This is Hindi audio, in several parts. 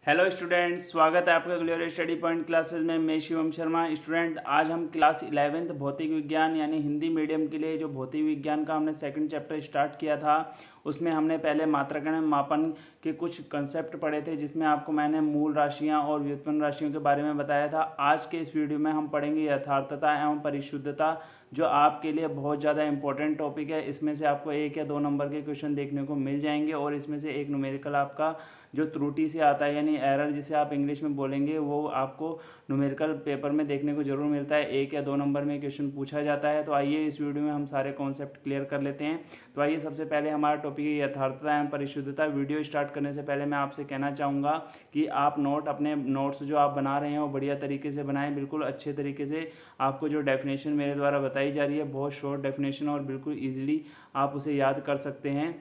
हेलो स्टूडेंट्स, स्वागत है आपका ग्लोरियल स्टडी पॉइंट क्लासेस में। मैं शिवम शर्मा। स्टूडेंट, आज हम क्लास 11th भौतिक विज्ञान यानी हिंदी मीडियम के लिए जो भौतिक विज्ञान का हमने सेकंड चैप्टर स्टार्ट किया था, उसमें हमने पहले मात्रागण मापन के कुछ कंसेप्ट पढ़े थे, जिसमें आपको मैंने मूल राशियां और व्युत्पन्न राशियों के बारे में बताया था। आज के इस वीडियो में हम पढ़ेंगे यथार्थता एवं परिशुद्धता, जो आपके लिए बहुत ज़्यादा इंपॉर्टेंट टॉपिक है। इसमें से आपको 1 या 2 नंबर के क्वेश्चन देखने को मिल जाएंगे और इसमें से एक न्यूमेरिकल आपका जो त्रुटि से आता है यानी एरर जिसे आप इंग्लिश में बोलेंगे, वो आपको न्यूमेरिकल पेपर में देखने को जरूर मिलता है। 1 या 2 नंबर में क्वेश्चन पूछा जाता है। तो आइए इस वीडियो में हम सारे कॉन्सेप्ट क्लियर कर लेते हैं। तो आइए, सबसे पहले हमारा टॉपिक है यथार्थता एवं परिशुद्धता। वीडियो स्टार्ट करने से पहले मैं आपसे कहना चाहूँगा कि आप अपने नोट्स जो आप बना रहे हैं वो बढ़िया तरीके से बनाएं, बिल्कुल अच्छे तरीके से। आपको जो डेफिनेशन मेरे द्वारा बताई जा रही है, बहुत शॉर्ट डेफिनेशन और बिल्कुल ईजिली आप उसे याद कर सकते हैं।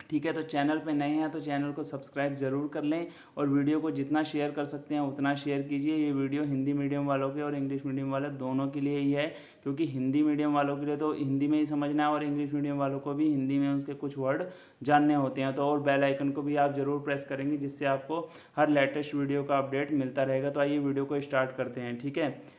ठीक है, तो चैनल पे नए हैं तो चैनल को सब्सक्राइब ज़रूर कर लें और वीडियो को जितना शेयर कर सकते हैं उतना शेयर कीजिए। ये वीडियो हिंदी मीडियम वालों के और इंग्लिश मीडियम वाले दोनों के लिए ही है, क्योंकि हिंदी मीडियम वालों के लिए तो हिंदी में ही समझना है और इंग्लिश मीडियम वालों को भी हिंदी में उसके कुछ वर्ड जानने होते हैं। तो और बेल आइकन को भी आप ज़रूर प्रेस करेंगे, जिससे आपको हर लेटेस्ट वीडियो का अपडेट मिलता रहेगा। तो आइए वीडियो को स्टार्ट करते हैं। ठीक है,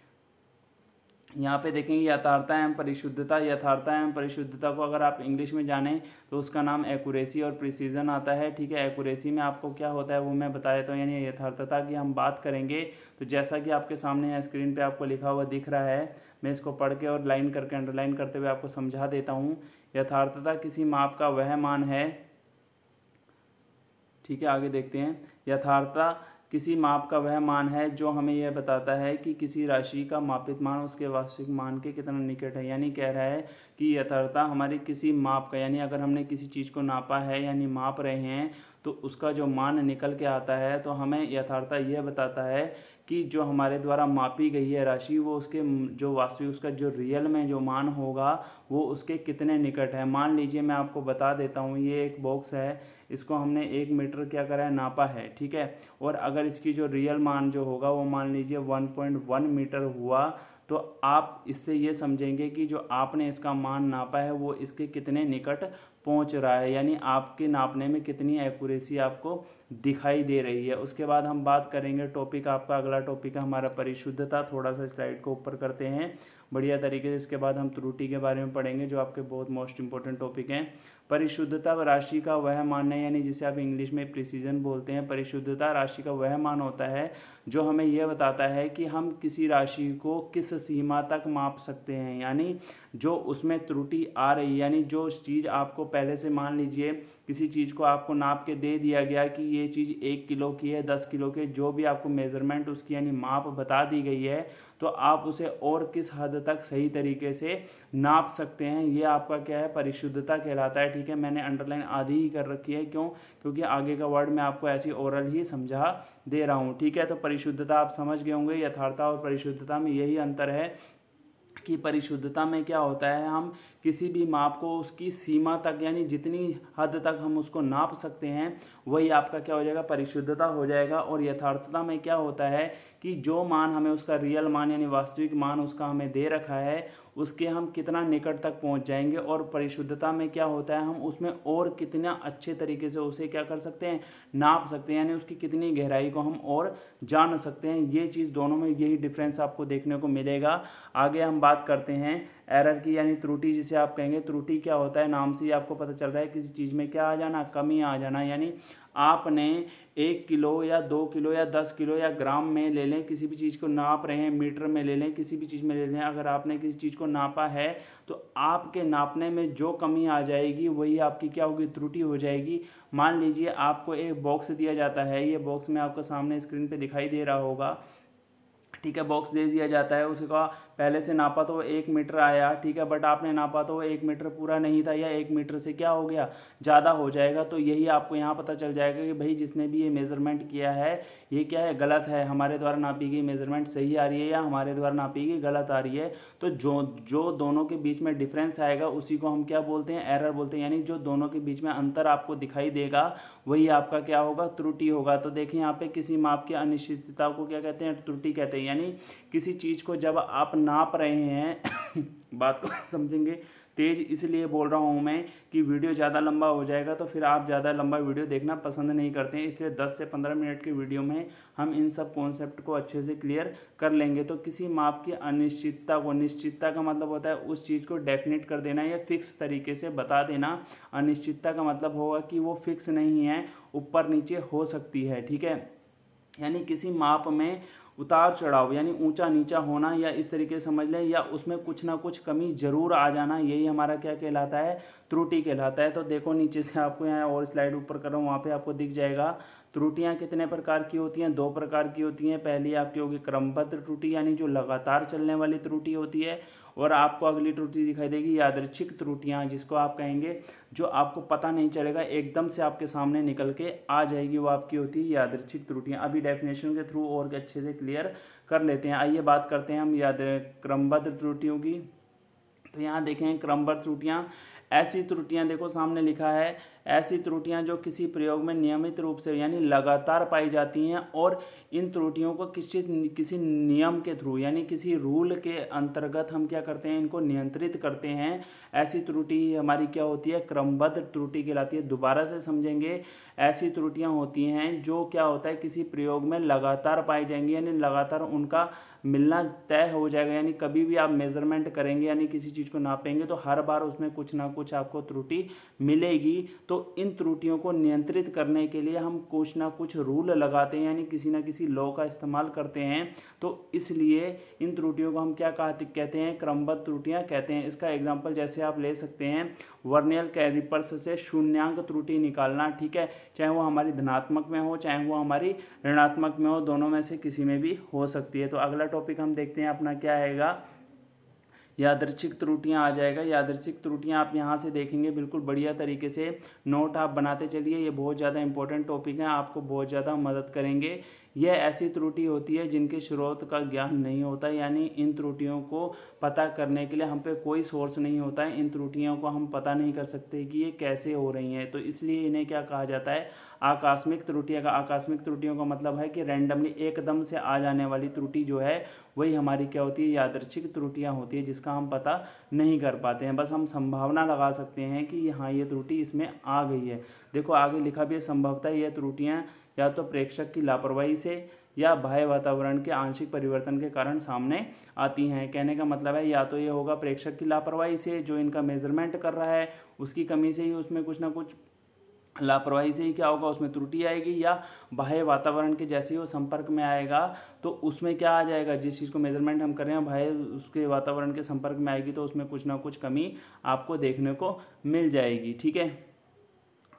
यहाँ पे देखेंगे यथार्थता एवं परिशुद्धता। यथार्थता एवं परिशुद्धता को अगर आप इंग्लिश में जानें तो उसका नाम एक्यूरेसी और प्रिसीजन आता है। ठीक है, एक्यूरेसी में आपको क्या होता है वो मैं बता देता हूँ। यानी यथार्थता की हम बात करेंगे तो जैसा कि आपके सामने है, स्क्रीन पे आपको लिखा हुआ दिख रहा है, मैं इसको पढ़ के और लाइन करके अंडरलाइन करते हुए आपको समझा देता हूँ। यथार्थता किसी माप का वह मान है। ठीक है, आगे देखते हैं। यथार्थता किसी माप का वह मान है जो हमें यह बताता है कि किसी राशि का मापित मान उसके वास्तविक मान के कितना निकट है। यानी कह रहा है कि यथार्थता हमारी किसी माप का, यानी अगर हमने किसी चीज़ को नापा है यानी माप रहे हैं तो उसका जो मान निकल के आता है, तो हमें यथार्थता यह बताता है कि जो हमारे द्वारा मापी गई है राशि, वो उसके जो वास्तविक उसका जो रियल में जो मान होगा वो उसके कितने निकट है। मान लीजिए मैं आपको बता देता हूँ, ये एक बॉक्स है, इसको हमने 1 मीटर क्या करा है, नापा है। ठीक है, और अगर इसकी जो रियल मान जो होगा वो मान लीजिए 1.1 मीटर हुआ, तो आप इससे ये समझेंगे कि जो आपने इसका मान नापा है वो इसके कितने निकट पहुंच रहा है, यानी आपके नापने में कितनी एक्यूरेसी आपको दिखाई दे रही है। उसके बाद हम बात करेंगे टॉपिक, आपका अगला टॉपिक है हमारा परिशुद्धता। थोड़ा सा स्लाइड को ऊपर करते हैं बढ़िया तरीके से। इसके बाद हम त्रुटि के बारे में पढ़ेंगे, जो आपके बहुत मोस्ट इंपॉर्टेंट टॉपिक हैं। परिशुद्धता राशि का वह मान है, यानी जिसे आप इंग्लिश में प्रिसीजन बोलते हैं। परिशुद्धता राशि का वह मान होता है जो हमें यह बताता है कि हम किसी राशि को किस सीमा तक माप सकते हैं, यानी जो उसमें त्रुटि आ रही है। यानी जो चीज़ आपको पहले से, मान लीजिए किसी चीज़ को आपको नाप के दे दिया गया कि ये चीज़ 1 किलो की है, 10 किलो के, जो भी आपको मेज़रमेंट उसकी यानी माप बता दी गई है, तो आप उसे और किस हद तक सही तरीके से नाप सकते हैं, ये आपका क्या है, परिशुद्धता कहलाता है। ठीक है, मैंने अंडरलाइन आधी ही कर रखी है, क्यों? क्योंकि आगे का वर्ड मैं आपको ऐसी ओरल ही समझा दे रहा हूँ। ठीक है, तो परिशुद्धता आप समझ गए होंगे। यथार्थता और परिशुद्धता में यही अंतर है कि परिशुद्धता में क्या होता है, हम किसी भी माप को उसकी सीमा तक, यानी जितनी हद तक हम उसको नाप सकते हैं, वही आपका क्या हो जाएगा, परिशुद्धता हो जाएगा। और यथार्थता में क्या होता है कि जो मान हमें उसका रियल मान यानी वास्तविक मान उसका हमें दे रखा है, उसके हम कितना निकट तक पहुंच जाएंगे। और परिशुद्धता में क्या होता है, हम उसमें और कितना अच्छे तरीके से उसे क्या कर सकते हैं, नाप सकते हैं, यानी उसकी कितनी गहराई को हम और जान सकते हैं। ये चीज़ दोनों में यही डिफरेंस आपको देखने को मिलेगा। आगे हम बात करते हैं एरर की, यानी त्रुटि जिसे आप कहेंगे। त्रुटि क्या होता है, नाम से ही आपको पता चल रहा है, किसी चीज़ में क्या आ जाना, कमी आ जाना। यानी आपने 1 किलो या 2 किलो या 10 किलो या ग्राम में ले लें, किसी भी चीज़ को नाप रहे हैं, मीटर में ले लें, किसी भी चीज़ में ले लें, अगर आपने किसी चीज़ को नापा है तो आपके नापने में जो कमी आ जाएगी वही आपकी क्या होगी, त्रुटि हो जाएगी। मान लीजिए आपको एक बॉक्स दिया जाता है, ये बॉक्स में आपको सामने स्क्रीन पे दिखाई दे रहा होगा। ठीक है, बॉक्स दे दिया जाता है, उसका पहले से नापा तो 1 मीटर आया। ठीक है, बट आपने नापा तो 1 मीटर पूरा नहीं था, या 1 मीटर से क्या हो गया, ज़्यादा हो जाएगा। तो यही आपको यहाँ पता चल जाएगा कि भाई जिसने भी ये मेज़रमेंट किया है ये क्या है, गलत है, हमारे द्वारा नापी गई मेज़रमेंट सही आ रही है या हमारे द्वारा नापी गई गलत आ रही है। तो जो दोनों के बीच में डिफरेंस आएगा उसी को हम क्या बोलते हैं, एरर बोलते हैं। यानी जो दोनों के बीच में अंतर आपको दिखाई देगा वही आपका क्या होगा, त्रुटि होगा। तो देखिए यहाँ पे किसी माप की अनिश्चितता को क्या कहते हैं, त्रुटि कहते हैं। यानी किसी चीज़ को जब आप नाप रहे हैं बात को समझेंगे तेज़ इसलिए बोल रहा हूँ मैं कि वीडियो ज़्यादा लंबा हो जाएगा तो फिर आप ज़्यादा लंबा वीडियो देखना पसंद नहीं करते हैं, इसलिए 10 से 15 मिनट की वीडियो में हम इन सब कॉन्सेप्ट को अच्छे से क्लियर कर लेंगे। तो किसी माप की अनिश्चितता को, निश्चितता का मतलब होता है उस चीज़ को डेफिनेट कर देना या फिक्स तरीके से बता देना। अनिश्चितता का मतलब होगा कि वो फिक्स नहीं है, ऊपर नीचे हो सकती है, ठीक है। यानी किसी माप में उतार चढ़ाव यानी ऊंचा नीचा होना या इस तरीके से समझ लें, या उसमें कुछ ना कुछ कमी जरूर आ जाना, यही हमारा क्या कहलाता है, त्रुटि कहलाता है। तो देखो नीचे से आपको यहाँ और स्लाइड ऊपर कर रहा हूँ, वहाँ पे आपको दिख जाएगा त्रुटियां कितने प्रकार की होती हैं, 2 प्रकार की होती हैं। पहली आपकी होगी क्रमबद्ध त्रुटि यानी जो लगातार चलने वाली त्रुटि होती है, और आपको अगली त्रुटि दिखाई देगी यादृच्छिक त्रुटियां, जिसको आप कहेंगे जो आपको पता नहीं चलेगा, एकदम से आपके सामने निकल के आ जाएगी, वो आपकी होती है यादृच्छिक त्रुटियां। अभी डेफिनेशन के थ्रू और अच्छे से क्लियर कर लेते हैं। आइए बात करते हैं हम क्रमबद्ध त्रुटियों की। तो यहाँ देखें क्रमबद्ध त्रुटियाँ, ऐसी त्रुटियां, देखो सामने लिखा है ऐसी त्रुटियां जो किसी प्रयोग में नियमित रूप से यानी लगातार पाई जाती हैं, और इन त्रुटियों को किसी नियम के थ्रू यानी किसी रूल के अंतर्गत हम क्या करते हैं, इनको नियंत्रित करते हैं। ऐसी त्रुटि हमारी क्या होती है, क्रमबद्ध त्रुटि कहलाती है। दोबारा से समझेंगे, ऐसी त्रुटियां होती हैं जो क्या होता है किसी प्रयोग में लगातार पाई जाएंगी, यानी लगातार उनका मिलना तय हो जाएगा। यानी कभी भी आप मेजरमेंट करेंगे यानी किसी चीज़ को नापेंगे तो हर बार उसमें कुछ ना कुछ आपको त्रुटि मिलेगी। तो इन त्रुटियों को नियंत्रित करने के लिए हम कुछ ना कुछ रूल लगाते हैं, यानी किसी ना किसी लॉ का इस्तेमाल करते हैं। तो इसलिए इन त्रुटियों को हम क्या कहते हैं, क्रमबद्ध त्रुटियां कहते हैं। इसका एग्जाम्पल जैसे आप ले सकते हैं, वर्नियर कैलिपर्स से शून्यांक त्रुटि निकालना, ठीक है, चाहे वो हमारी धनात्मक में हो चाहे वो हमारी ऋणात्मक में हो, दोनों में से किसी में भी हो सकती है। तो अगला टॉपिक हम देखते हैं अपना क्या आएगा, यादृच्छिक त्रुटियां आ जाएगा। यादृच्छिक त्रुटियां आप यहाँ से देखेंगे, बिल्कुल बढ़िया तरीके से नोट आप बनाते चलिए, ये बहुत ज़्यादा इंपॉर्टेंट टॉपिक है, आपको बहुत ज़्यादा मदद करेंगे। यह ऐसी त्रुटि होती है जिनके स्रोत का ज्ञान नहीं होता, यानी इन त्रुटियों को पता करने के लिए हम पे कोई सोर्स नहीं होता है, इन त्रुटियों को हम पता नहीं कर सकते कि ये कैसे हो रही हैं। तो इसलिए इन्हें क्या कहा जाता है, आकस्मिक त्रुटियाँ का। आकस्मिक त्रुटियों का मतलब है कि रैंडमली एकदम से आ जाने वाली त्रुटि जो है वही हमारी क्या होती है, यादृच्छिक त्रुटियाँ होती है, जिसका हम पता नहीं कर पाते हैं। बस हम संभावना लगा सकते हैं कि हाँ ये त्रुटि इसमें आ गई है। देखो आगे लिखा भी है, संभवतः ये त्रुटियाँ या तो प्रेक्षक की लापरवाही से या बाह्य वातावरण के आंशिक परिवर्तन के कारण सामने आती हैं। कहने का मतलब है या तो ये होगा प्रेक्षक की लापरवाही से, जो इनका मेजरमेंट कर रहा है उसकी कमी से ही उसमें कुछ ना कुछ लापरवाही से ही क्या होगा, उसमें त्रुटि आएगी, या बाह्य वातावरण के जैसे ही वो संपर्क में आएगा तो उसमें क्या आ जाएगा, जिस चीज़ को मेजरमेंट हम कर रहे हैं बाह्य उसके वातावरण के संपर्क में आएगी तो उसमें कुछ ना कुछ कमी आपको देखने को मिल जाएगी। ठीक है,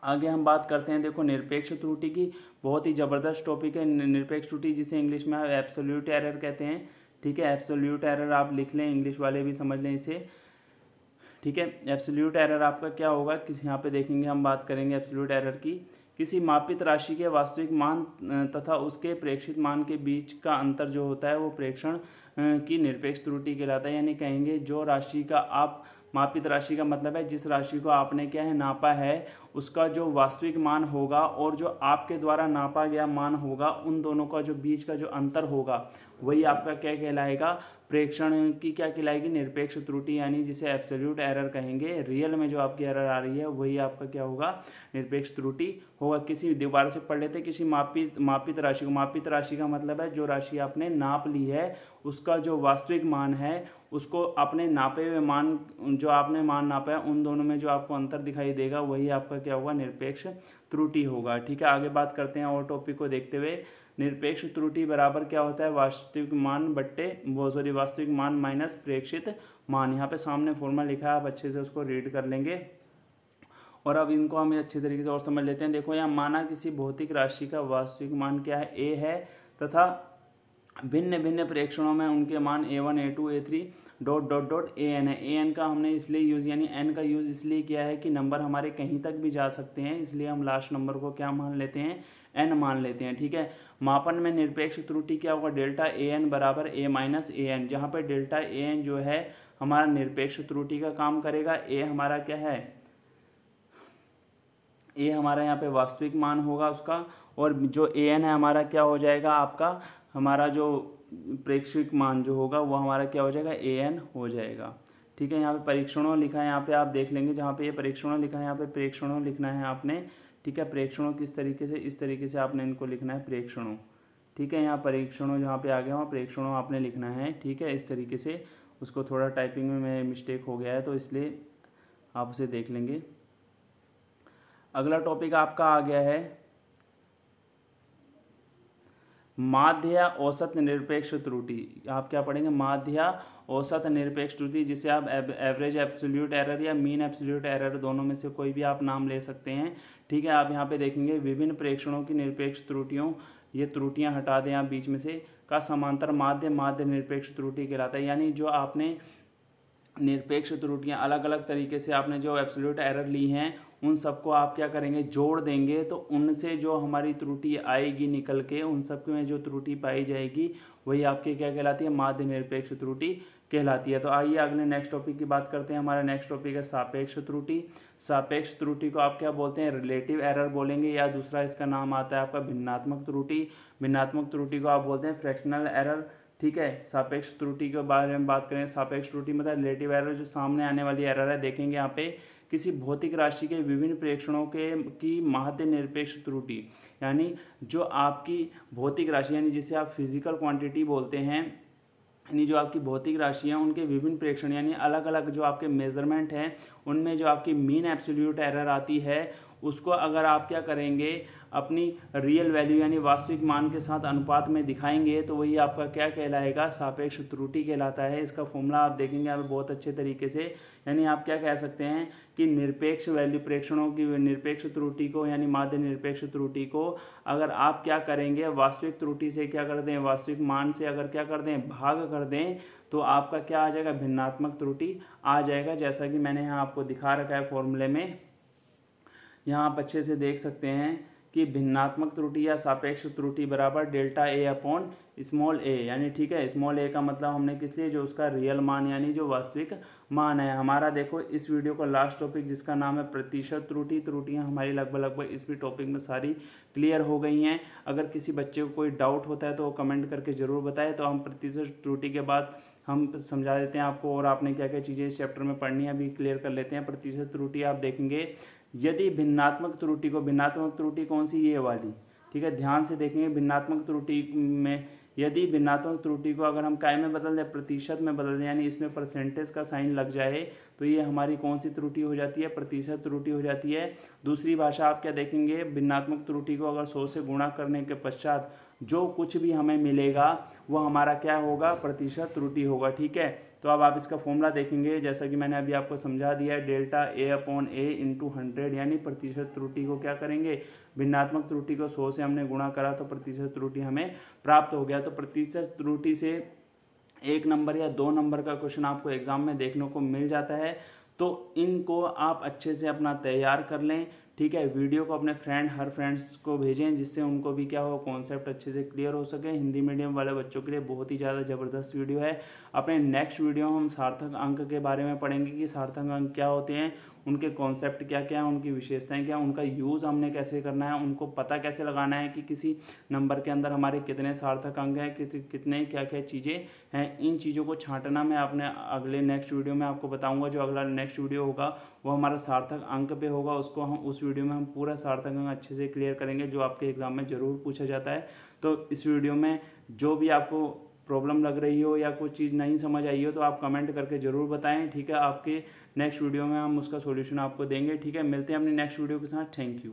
आगे हम बात करते हैं, देखो निरपेक्ष त्रुटि की। बहुत ही ज़बरदस्त टॉपिक है निरपेक्ष त्रुटि, जिसे इंग्लिश में एब्सोल्यूट एरर कहते हैं। ठीक है, एब्सोल्यूट एरर आप लिख लें, इंग्लिश वाले भी समझ लें इसे। ठीक है, एब्सोल्यूट एरर आपका क्या होगा, किसी यहाँ पे देखेंगे, हम बात करेंगे एब्सोल्यूट एरर की। किसी मापित राशि के वास्तविक मान तथा उसके प्रेक्षित मान के बीच का अंतर जो होता है वो प्रेक्षण की निरपेक्ष त्रुटि कहलाता है। यानी कहेंगे जो राशि का आप, मापित राशि का मतलब है जिस राशि को आपने क्या है नापा है, उसका जो वास्तविक मान होगा और जो आपके द्वारा नापा गया मान होगा, उन दोनों का जो बीच का जो अंतर होगा वही आपका क्या कहलाएगा, प्रेक्षण की क्या कहलाएगी, निरपेक्ष त्रुटि, यानी जिसे एब्सोल्यूट एरर कहेंगे। रियल में जो आपकी एरर आ रही है वही आपका क्या होगा, निरपेक्ष त्रुटि होगा। किसी दोबारा से पढ़ लेते, किसी मापित राशि को, मापित राशि का मतलब है जो राशि आपने नाप ली है उसका जो वास्तविक मान है उसको अपने नापे हुए मान, जो आपने मान नापा है उन दोनों में जो आपको अंतर दिखाई देगा वही आपका क्या होगा, निरपेक्ष त्रुटि होगा। ठीक है, आगे बात करते हैं और टॉपिक को देखते हुए। निरपेक्ष त्रुटि बराबर क्या होता है, वास्तविक मान बट्टे वास्तविक मान माइनस प्रेक्षित मान। यहाँ पे सामने फॉर्मूला लिखा है, आप अच्छे से उसको रीड कर लेंगे और अब इनको हम अच्छे तरीके से और समझ लेते हैं। देखो यहाँ माना किसी भौतिक राशि का वास्तविक मान क्या है, a है, तथा भिन्न भिन्न प्रेक्षणों में उनके मान a1 a2 a3 ... an है। an का हमने इसलिए यूज़, यानी n का यूज़ इसलिए किया है कि नंबर हमारे कहीं तक भी जा सकते हैं, इसलिए हम लास्ट नंबर को क्या मान लेते हैं, n मान लेते हैं। ठीक है, मापन में निरपेक्ष त्रुटि क्या होगा, डेल्टा an बराबर a माइनस an, जहाँ पर डेल्टा an जो है हमारा निरपेक्ष त्रुटि का काम करेगा। a हमारा क्या है, a हमारा यहाँ पे वास्तविक मान होगा उसका, और जो an है हमारा क्या हो जाएगा, आपका हमारा जो प्रेक्षिक मान जो होगा वो हमारा क्या हो जाएगा, an हो जाएगा। ठीक है। यहाँ पे परीक्षणों लिखा है, यहाँ पे आप देख लेंगे, जहाँ पे ये परीक्षणों लिखा है यहाँ पे प्रेक्षणों लिखना है आपने, ठीक है। प्रेक्षणों किस तरीके से, इस तरीके से आपने इनको लिखना है प्रेक्षणों, ठीक है। यहाँ परीक्षणों जहाँ पे आ गया वहाँ प्रेक्षणों आपने लिखना है, ठीक है। इस तरीके से उसको थोड़ा टाइपिंग में मेरे मिस्टेक हो गया है तो इसलिए आप उसे देख लेंगे। अगला टॉपिक आपका आ गया है माध्य या औसत निरपेक्ष त्रुटि। आप क्या पढ़ेंगे, माध्य या औसत निरपेक्ष त्रुटि, जिसे आप एवरेज एब्सोल्यूट एरर या मीन एब्सोल्यूट एरर दोनों में से कोई भी आप नाम ले सकते हैं, ठीक है। आप यहाँ पे देखेंगे विभिन्न प्रेक्षणों की निरपेक्ष त्रुटियों, ये त्रुटियां हटा दें आप बीच में से, का समांतर माध्य माध्य निरपेक्ष त्रुटि कहलाता है। यानी जो आपने निरपेक्ष त्रुटियां अलग अलग तरीके से आपने जो एब्सोल्यूट एरर ली हैं उन सबको आप क्या करेंगे, जोड़ देंगे, तो उनसे जो हमारी त्रुटि आएगी निकल के, उन सब में जो त्रुटि पाई जाएगी वही आपकी क्या कहलाती है, माध्य निरपेक्ष त्रुटि कहलाती है। तो आइए अगले नेक्स्ट टॉपिक की बात करते हैं। हमारा नेक्स्ट टॉपिक है सापेक्ष त्रुटि। सापेक्ष त्रुटि को आप क्या बोलते हैं, रिलेटिव एरर बोलेंगे, या दूसरा इसका नाम आता है आपका भिन्नात्मक त्रुटि। भिन्नात्मक त्रुटि को आप बोलते हैं फ्रैक्शनल एरर, ठीक है। सापेक्ष त्रुटि के बारे में बात करें, सापेक्ष त्रुटि मतलब रिलेटिव एरर, जो सामने आने वाली एरर है। देखेंगे यहाँ पे किसी भौतिक राशि के विभिन्न प्रेक्षणों के की माध्य निरपेक्ष त्रुटि, यानी जो आपकी भौतिक राशि यानी जिसे आप फिजिकल क्वांटिटी बोलते हैं, यानी जो आपकी भौतिक राशि है उनके विभिन्न प्रेक्षण यानी अलग अलग जो आपके मेजरमेंट हैं उनमें जो आपकी मीन एब्सोल्यूट एरर आती है उसको अगर आप क्या करेंगे, अपनी रियल वैल्यू यानी वास्तविक मान के साथ अनुपात में दिखाएंगे तो वही आपका क्या कहलाएगा, सापेक्ष त्रुटि कहलाता है। इसका फॉर्मूला आप देखेंगे यहाँ पे बहुत अच्छे तरीके से, यानी आप क्या कह सकते हैं कि निरपेक्ष वैल्यू प्रेक्षणों की निरपेक्ष त्रुटि को यानी माध्य निरपेक्ष त्रुटि को अगर आप क्या करेंगे, वास्तविक त्रुटि से क्या कर दें, वास्तविक मान से अगर क्या कर दें, भाग कर दें, तो आपका क्या आ जाएगा, भिन्नात्मक त्रुटि आ जाएगा। जैसा कि मैंने यहाँ आपको दिखा रखा है फॉर्मूले में, यहाँ आप अच्छे से देख सकते हैं कि भिन्नात्मक त्रुटि या सापेक्ष त्रुटि बराबर डेल्टा ए अपॉन स्मॉल ए, यानी ठीक है। स्मॉल ए का मतलब हमने किस लिए, जो उसका रियल मान यानी जो वास्तविक मान है हमारा। देखो इस वीडियो का लास्ट टॉपिक जिसका नाम है प्रतिशत त्रुटि, त्रुटियां हमारी लगभग इस भी टॉपिक में सारी क्लियर हो गई हैं। अगर किसी बच्चे को कोई डाउट होता है तो वो कमेंट करके ज़रूर बताए, तो हम प्रतिशत त्रुटि के बाद हम समझा देते हैं आपको, और आपने क्या क्या चीज़ें इस चैप्टर में पढ़नी है अभी क्लियर कर लेते हैं। प्रतिशत त्रुटि आप देखेंगे, यदि भिन्नात्मक त्रुटि को, भिन्नात्मक त्रुटि कौन सी, ये वाली, ठीक है, ध्यान से देखेंगे। भिन्नात्मक त्रुटि में यदि भिन्नात्मक त्रुटि को अगर हम काय में बदल दें, प्रतिशत में बदल दें, यानी इसमें परसेंटेज का साइन लग जाए, तो ये हमारी कौन सी त्रुटि हो जाती है, प्रतिशत त्रुटि हो जाती है। दूसरी भाषा आप क्या देखेंगे, भिन्नात्मक त्रुटि को अगर 100 से गुणा करने के पश्चात जो कुछ भी हमें मिलेगा वो हमारा क्या होगा, प्रतिशत त्रुटि होगा, ठीक है। तो अब आप इसका फॉर्मूला देखेंगे, जैसा कि मैंने अभी आपको समझा दिया है, delta A upon A into 100, यानी प्रतिशत त्रुटि को क्या करेंगे, भिन्नात्मक त्रुटि को 100 से हमने गुणा करा तो प्रतिशत त्रुटि हमें प्राप्त हो गया। तो प्रतिशत त्रुटि से 1 नंबर या 2 नंबर का क्वेश्चन आपको एग्जाम में देखने को मिल जाता है। तो इनको आप अच्छे से अपना तैयार कर लें, ठीक है। वीडियो को अपने हर फ्रेंड्स को भेजें, जिससे उनको भी क्या हो, कॉन्सेप्ट अच्छे से क्लियर हो सके। हिंदी मीडियम वाले बच्चों के लिए बहुत ही ज़्यादा ज़बरदस्त वीडियो है। अपने नेक्स्ट वीडियो में हम सार्थक अंक के बारे में पढ़ेंगे कि सार्थक अंक क्या होते हैं, उनके कॉन्सेप्ट क्या क्या हैं, उनकी विशेषताएं क्या, उनका यूज़ हमने कैसे करना है, उनको पता कैसे लगाना है कि किसी नंबर के अंदर हमारे कितने सार्थक अंक हैं, कितने क्या क्या चीज़ें हैं। इन चीज़ों को छांटना मैं अपने अगले नेक्स्ट वीडियो में आपको बताऊंगा। जो अगला नेक्स्ट वीडियो होगा वो हमारा सार्थक अंक पे होगा, उसको हम उस वीडियो में हम पूरा सार्थक अंक अच्छे से क्लियर करेंगे, जो आपके एग्जाम में ज़रूर पूछा जाता है। तो इस वीडियो में जो भी आपको प्रॉब्लम लग रही हो या कोई चीज़ नहीं समझ आई हो तो आप कमेंट करके ज़रूर बताएं, ठीक है। आपके नेक्स्ट वीडियो में हम उसका सॉल्यूशन आपको देंगे, ठीक है। मिलते हैं अपनी नेक्स्ट वीडियो के साथ। Thank you.